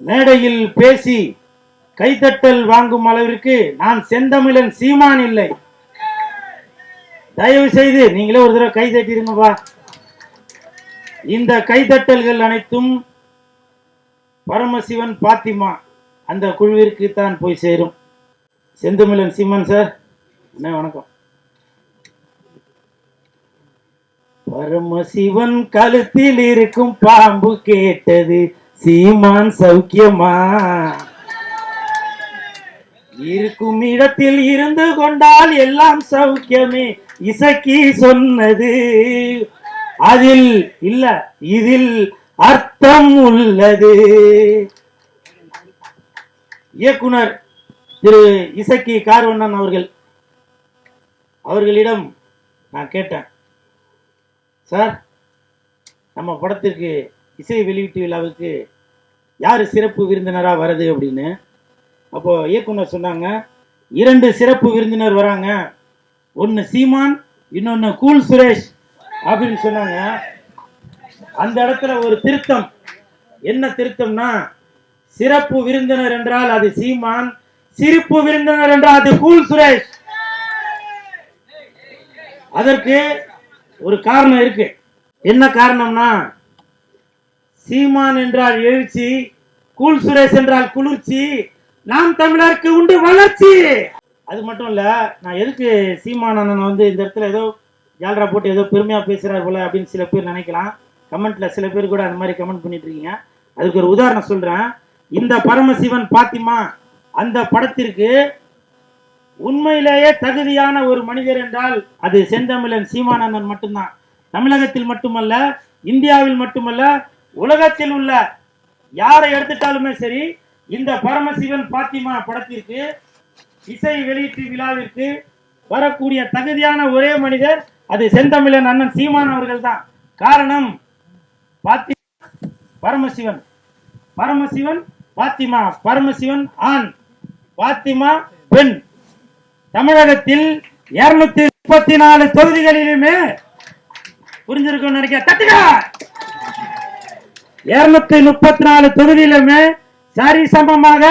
மேடையில் பேசி கைதட்டல் வாங்கும் அளவிற்கு நான் செந்தமிழன் சீமான் இல்லை. தயவு செய்து நீங்களே ஒரு தடவை கை தட்டிருங்கப்பா. இந்த கைதட்டல்கள் அனைத்தும் பரமசிவன் பாத்திமா அந்த குழுவிற்கு தான் போய் சேரும். செந்தமிழன் சீமான் சார், என்ன வணக்கம். பரமசிவன் கழுத்தில் இருக்கும் பாம்பு கேட்டது சீமான் சௌக்கியமா, இருக்கும் இடத்தில் இருந்து கொண்டால் எல்லாம் சௌக்கியமே இசக்கி சொன்னது. அதில் இல்ல, இதில் அர்த்தம் உள்ளது. இயக்குனர் திரு இசக்கி கார்வண்ணன் அவர்களிடம் நான் கேட்டேன், சார் நம்ம படத்திற்கு இசை வெளியீட்டு விழாவுக்கு யார் சிறப்பு விருந்தினராக வருது அப்படின்னு. அப்போ இயக்குனர் சொன்னாங்க, 2 சிறப்பு விருந்தினர் வராங்க, ஒன்று சீமான், இன்னொன்று கூல் சுரேஷ் அப்படின்னு சொன்னாங்க. அந்த இடத்துல ஒரு திருத்தம். என்ன திருத்தம்னா, சிறப்பு விருந்தினர் என்றால் அது சீமான், சிரிப்பு விருந்தினர் என்றால் அது கூல் சுரேஷ். அதற்கு ஒரு காரணம் இருக்கு. என்ன காரணம்னா, சீமான் என்றால் எழுச்சி, கூல் சுரேஷ் என்றால் குளிர்ச்சி, நாம் தமிழருக்கு உண்டு வளர்ச்சி. அது மட்டும் இல்ல, நான் எதுக்கு சீமான் அண்ணன் வந்து இந்த இடத்துல ஏதோ ஜாலரா போட்டு ஏதோ பெருமையா பேசுறாரு போல அப்படின்னு சில பேர் நினைக்கலாம். கமெண்ட்ல சில பேர் கூட அந்த மாதிரி கமெண்ட் பண்ணிட்டு இருக்கீங்க. அதுக்கு ஒரு உதாரணம் சொல்றேன். இந்த பரமசிவன் பாத்திமா அந்த படத்திற்கு உண்மையிலேயே தகுதியான ஒரு மனிதர் என்றால் அது செந்தமிழன் சீமான் அண்ணன் மட்டும்தான். தமிழகத்தில் மட்டுமல்ல, இந்தியாவில் மட்டுமல்ல, உலகத்தில் உள்ள யாரை எடுத்துட்டாலுமே சரி, இந்த பரமசிவன் பாத்திமா படத்திற்கு இசை வெளியீட்டு விழாவிற்கு வரக்கூடிய தகுதியான ஒரே மனிதர் அது செந்தமிழன் அண்ணன் சீமான் அவர்கள் தான். காரணம், பரமசிவன் பரமசிவன் பாத்திமா, பரமசிவன் ஆண், பாத்திமா பெண். தமிழகத்தில் 234 தொகுதிகளிலுமே புரிஞ்சிருக்கும் நினைக்க, 234 தொகுதியிலுமே சரி சமமாக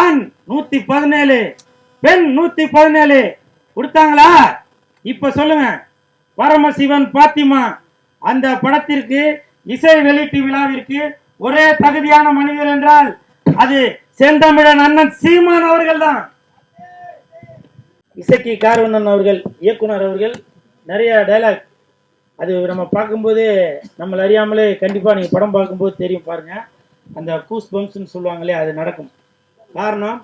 ஆண் 117, பெண் 117 கொடுத்தாங்களா? இப்ப சொல்லுங்க, பரமசிவன் பாத்திமா அந்த படத்திற்கு இசை வெளியீட்டு விழாவிற்கு ஒரே தகுதியான மனிதர் என்றால் அது செந்தமிழன் அண்ணன் சீமான் அவர்கள் தான். இசக்கி கார்வண்ணன் அவர்கள், இயக்குனர் அவர்கள் நிறைய டைலாக், அது நம்ம பார்க்கும்போது நம்மள அறியாமலே கண்டிப்பா நீங்க படம் பார்க்கும்போது தெரியும் பாருங்க, அந்த கூஸ் பம்ப்ஸ்ன்னு சொல்லுவாங்களே அது நடக்கும். காரணம்,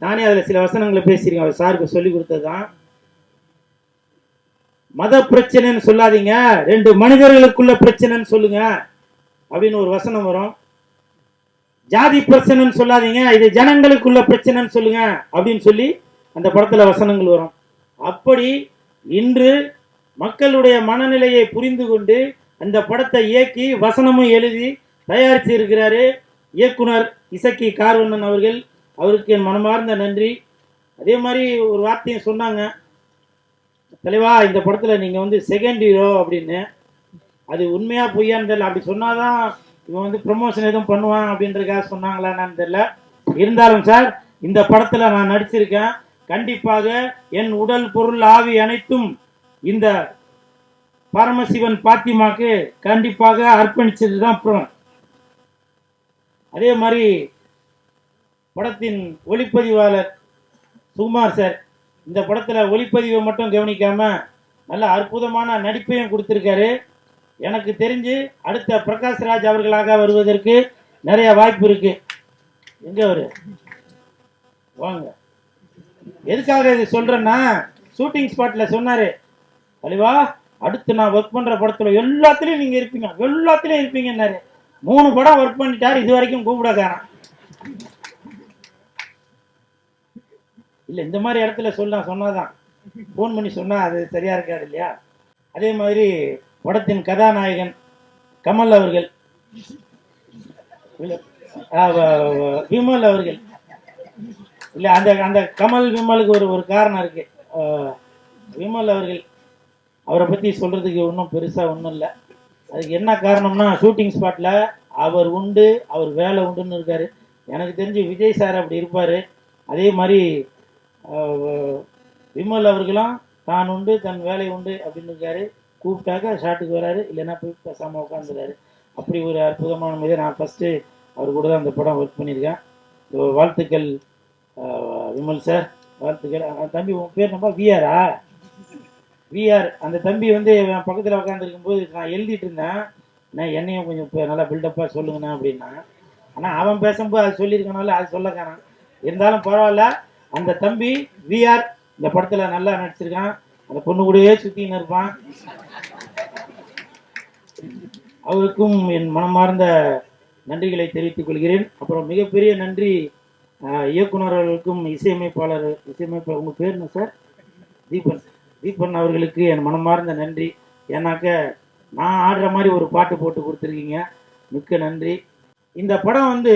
நானே அதுல சில வசனங்களை பேசியிருக்கேன், அவர் சாருக்கு சொல்லி கொடுத்ததுதான். மத பிரச்சனைன்னு சொல்லாதீங்க, 2 மனிதர்களுக்குள்ள பிரச்சனைன்னு சொல்லுங்க அப்படின்னு ஒரு வசனம் வரும். ஜாதி பிரச்சனைன்னு சொல்லாதீங்க, இது ஜனங்களுக்குள்ள பிரச்சனைன்னு சொல்லுங்க அப்படின்னு சொல்லி அந்த படத்துல வசனங்கள் வரும். அப்படி இன்று மக்களுடைய மனநிலையை புரிந்து கொண்டு அந்த படத்தை இயக்கி வசனமும் எழுதி தயாரித்து இருக்கிறாரு இயக்குனர் இசக்கி கார்வண்ணன் அவர்கள். அவருக்கு என் மனமார்ந்த நன்றி. அதே மாதிரி ஒரு வார்த்தையும் சொன்னாங்க, தலைவா இந்த படத்துல நீங்க வந்து செகண்ட் ஹீரோ அப்படின்னு. அது உண்மையா பொய்யான்னு தெரியல. அப்படி சொன்னாதான் இவன் வந்து ப்ரமோஷன் எதுவும் பண்ணுவான் அப்படின்றதுக்காக சொன்னாங்களான்னு தெரியல. இருந்தாலும் சார், இந்த படத்துல நான் நடிச்சிருக்கேன். கண்டிப்பாக என் உடல் பொருள் ஆவி அனைத்தும் இந்த பரமசிவன் பாத்திமாக்கு கண்டிப்பாக அர்ப்பணிச்சதுதான் அப்புறம். அதே மாதிரி படத்தின் ஒளிப்பதிவாளர் சுகுமார் சார் இந்த படத்துல ஒளிப்பதிவை மட்டும் கவனிக்காம நல்ல அற்புதமான நடிப்பையும் கொடுத்திருக்காரு. எனக்கு தெரிஞ்சு அடுத்த பிரகாஷ்ராஜ் அவர்களாக வருவதற்கு நிறைய வாய்ப்பு இருக்கு. எங்க அவரு வாங்க. எதுக்காக இது சொல்றேன்னா, ஷூட்டிங் ஸ்பாட்ல சொன்னாரு, அலிவா அடுத்து நான் ஒர்க் பண்ற படத்துல எல்லாத்துலயும் நீங்க இருப்பீங்க, எல்லாத்துலயும் இருப்பீங்கன்னாரு. 3 படம் ஒர்க் பண்ணிட்டாரு, இது வரைக்கும் கூப்பிடக்காரன் இல்ல. இந்த மாதிரி இடத்துல சொன்னாதான், போன் பண்ணி சொன்னா அது சரியா இருக்காது இல்லையா? அதே மாதிரி படத்தின் கதாநாயகன் கமல் அவர்கள், விமல் அவர்கள், இல்ல அந்த அந்த கமல் விமலுக்கு ஒரு காரணம் இருக்கு. விமல் அவர்கள், அவரை பத்தி சொல்றதுக்கு ஒன்றும் பெருசா ஒன்றும் இல்லை. அதுக்கு என்ன காரணம்னா, ஷூட்டிங் ஸ்பாட்ல அவர் உண்டு, அவர் வேலை உண்டுன்னு இருக்காரு. எனக்கு தெரிஞ்சு விஜய் சார் அப்படி இருப்பார். அதே மாதிரி விமல் அவர்களும் தான் உண்டு தன் வேலை உண்டு அப்படின்னு இருக்காரு. கூப்பிட்டாக்கா ஷாட்டுக்கு வராரு, இல்லைன்னா போய் பேசாமல் உட்காந்துறாரு. அப்படி ஒரு அற்புதமான முறையை நான் ஃபஸ்ட்டு அவர் கூட தான் அந்த படம் ஒர்க் பண்ணியிருக்கேன். ஸோ வாழ்த்துக்கள் விமல் சார், வாழ்த்துக்கள். தம்பி உன் பேர் நம்ம விஆரா? விஆர். அந்த தம்பி வந்து என் பக்கத்தில் உட்காந்துருக்கும் போது நான் எழுதிட்டு இருந்தேன், நான் என்னையும் கொஞ்சம் நல்லா பில்டப்பாக சொல்லுங்கண்ணா அப்படின்னா. ஆனால் அவன் பேசும்போது அது சொல்லியிருக்கனால அது சொல்லக்கானான். இருந்தாலும் பரவாயில்ல. அந்த தம்பி விஆர் இந்த படத்தில் நல்லா நடிச்சிருக்கான். அந்த பொண்ணு கூடயே சுற்றின்னு இருப்பான். அவருக்கும் என் மனமார்ந்த நன்றிகளை தெரிவித்துக் கொள்கிறேன். அப்புறம் மிகப்பெரிய நன்றி இயக்குநர்களுக்கும் இசையமைப்பாளர் உங்கள் பேர் என்ன சார்? தீபன் அவர்களுக்கு என் மனமார்ந்த நன்றி. ஏன்னாக்க நான் ஆடுற மாதிரி ஒரு பாட்டு போட்டு கொடுத்துருக்கீங்க, மிக்க நன்றி. இந்த படம் வந்து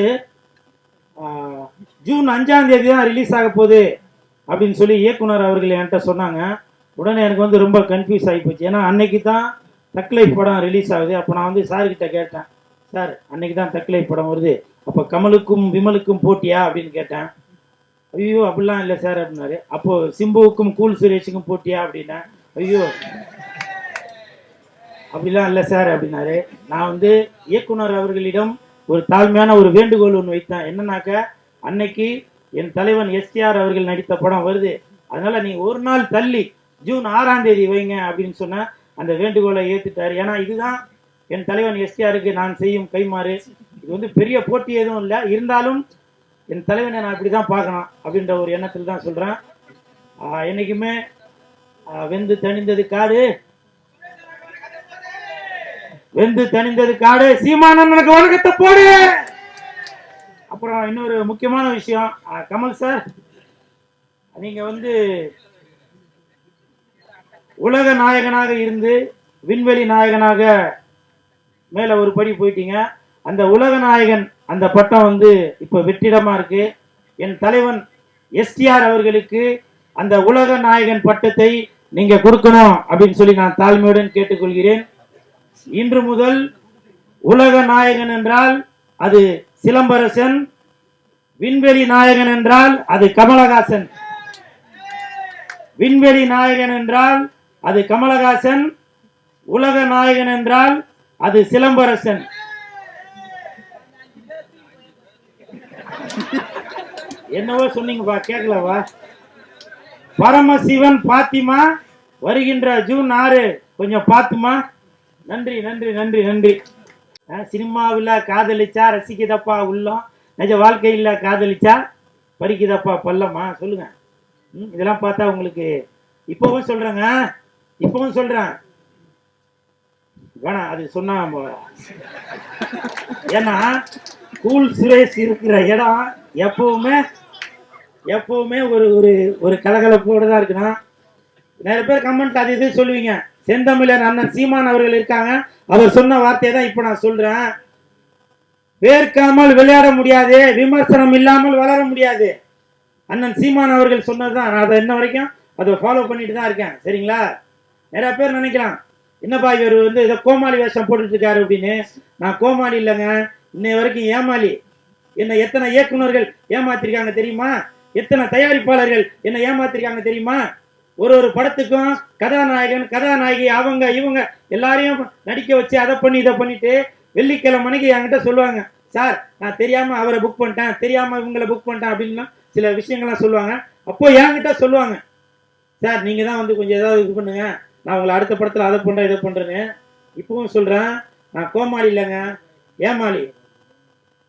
ஜூன் 5ஆம் தேதி தான் ரிலீஸ் ஆக போகுது அப்படின்னு சொல்லி இயக்குனர் அவர்கள் என்கிட்ட சொன்னாங்க. உடனே எனக்கு வந்து ரொம்ப கன்ஃபியூஸ் ஆகி போச்சு. ஏன்னா அன்னைக்கு தான் தக் லைஃப் படம் ரிலீஸ் ஆகுது. அப்போ நான் வந்து சார்கிட்ட கேட்டேன், சார் அன்னைக்கு தான் தக் லைஃப் படம் வருது, அப்போ கமலுக்கும் விமலுக்கும் போட்டியா அப்படின்னு கேட்டேன். ஐயோ அப்படிலாம் இல்லை சார் அப்படின்னாரு. அப்போது சிம்புவுக்கும் கூல் சுரேஷுக்கும் போட்டியா அப்படின்னா, ஐயோ அப்படிலாம் இல்லை சார் அப்படின்னாரு. நான் வந்து இயக்குனர் அவர்களிடம் ஒரு தாழ்மையான ஒரு வேண்டுகோள் ஒன்று வைத்தேன். என்னன்னாக்க, அன்னைக்கு என் தலைவன் எஸ்டிஆர் அவர்கள் நடித்த படம் வருது, அதனால நீ ஒரு நாள் தள்ளி ஜூன் 6ஆம் தேதி வைங்க அப்படின்னு சொன்ன. அந்த வேண்டுகோளை ஏற்றுட்டார். ஏன்னா இதுதான் என் தலைவன் எஸ்டிஆருக்கு நான் செய்யும் கைமாறு. இது வந்து பெரிய போட்டி எதுவும் இல்லை, இருந்தாலும் என் தலைவனை நான் இப்படி தான் பார்க்கணும் அப்படின்ற ஒரு எண்ணத்தில் தான் சொல்கிறேன். என்றைக்குமே வெந்து தணிந்தது காடு, வெந்து தணிந்தது காடு, சீமானனுக்கு வணக்கத்தை போடு. அப்புறம் இன்னொரு முக்கியமான விஷயம், கமல் சார், நீங்க வந்து உலக நாயகனாக இருந்து விண்வெளி நாயகனாக மேல ஒரு படி போயிட்டீங்க. அந்த உலக நாயகன் அந்த பட்டம் வந்து இப்ப வெற்றிடமா இருக்கு. என் தலைவன் எஸ்டிஆர் அவர்களுக்கு அந்த உலக நாயகன் பட்டத்தை நீங்க கொடுக்கணும் அப்படின்னு சொல்லி நான் தாழ்மையுடன் கேட்டுக்கொள்கிறேன். இன்று முதல் உலக நாயகன் என்றால் அது சிலம்பரசன், விண்வெளி நாயகன் என்றால் அது கமலஹாசன். விண்வெளி நாயகன் என்றால் அது கமலஹாசன், உலக நாயகன் என்றால் அது சிலம்பரசன். என்னவோ சொன்னீங்கப்பா, கேட்கலவா? பரமசிவன் பாத்திமா வருகின்ற ஜூன் 6, கொஞ்சம் பாத்துமா. நன்றி நன்றி நன்றி நன்றி. சினிமாவில் காதலிச்சா ரசிக்குதப்பா உள்ளம், நிஜ வாழ்க்கையில் காதலிச்சா பறிக்குதப்பா பள்ளமா. சொல்லுங்க. இதெல்லாம் பார்த்தா உங்களுக்கு இப்பவும் சொல்றேங்க, இப்பவும் சொல்றேன் வேணாம் அது சொன்னா. ஏன்னா கூல் சுரேஷ் இருக்கிற இடம் எப்பவுமே ஒரு ஒரு ஒரு கலகலப்போடு தான் இருக்கணும். நிறைய பேர் கமெண்ட் அது இது சொல்லுவீங்க. செந்தமிழன் அண்ணன் சீமான் அவர்கள் இருக்காங்க, அவர் சொன்ன வார்த்தையை தான் இப்ப நான் சொல்றேன். வேர்க்காமல் விளையாட முடியாது, விமர்சனம் இல்லாமல் வளர முடியாது. அண்ணன் சீமான் அவர்கள் சொன்னதுதான். நான் அதை இன்ன வரைக்கும் அதை ஃபாலோ பண்ணிட்டு தான் இருக்கேன். சரிங்களா? நிறைய பேர் நினைக்கலாம், என்னப்பா இவர் வந்து ஏதோ கோமாளி வேஷம் போட்டுட்டு இருக்காரு அப்படின்னு. நான் கோமாளி இல்லைங்க, இன்னை வரைக்கும் ஏமாளி. என்னை எத்தனை இயக்குநர்கள் ஏமாத்திருக்காங்க தெரியுமா? எத்தனை தயாரிப்பாளர்கள் என்னை ஏமாத்திருக்காங்க தெரியுமா? ஒரு ஒரு படத்துக்கும் கதாநாயகன் கதாநாயகி அவங்க இவங்க எல்லாரையும் நடிக்க வச்சு அதை பண்ணி இதை பண்ணிட்டு வெள்ளிக்கிழமை மணிக்கு என்கிட்ட சொல்லுவாங்க, சார் நான் தெரியாம அவரை புக் பண்ணிட்டேன், தெரியாம இவங்களை புக் பண்ணிட்டேன் அப்படின்னு சில விஷயங்கள்லாம் சொல்லுவாங்க. அப்போ என்கிட்ட சொல்லுவாங்க, சார் நீங்க தான் வந்து கொஞ்சம் ஏதாவது இது பண்ணுங்க, நான் உங்களை அடுத்த படத்துல அதை பண்றேன் இதை பண்றேன்னு. இப்பவும் சொல்றேன், நான் கோமாளி இல்லைங்க, ஏமாளி.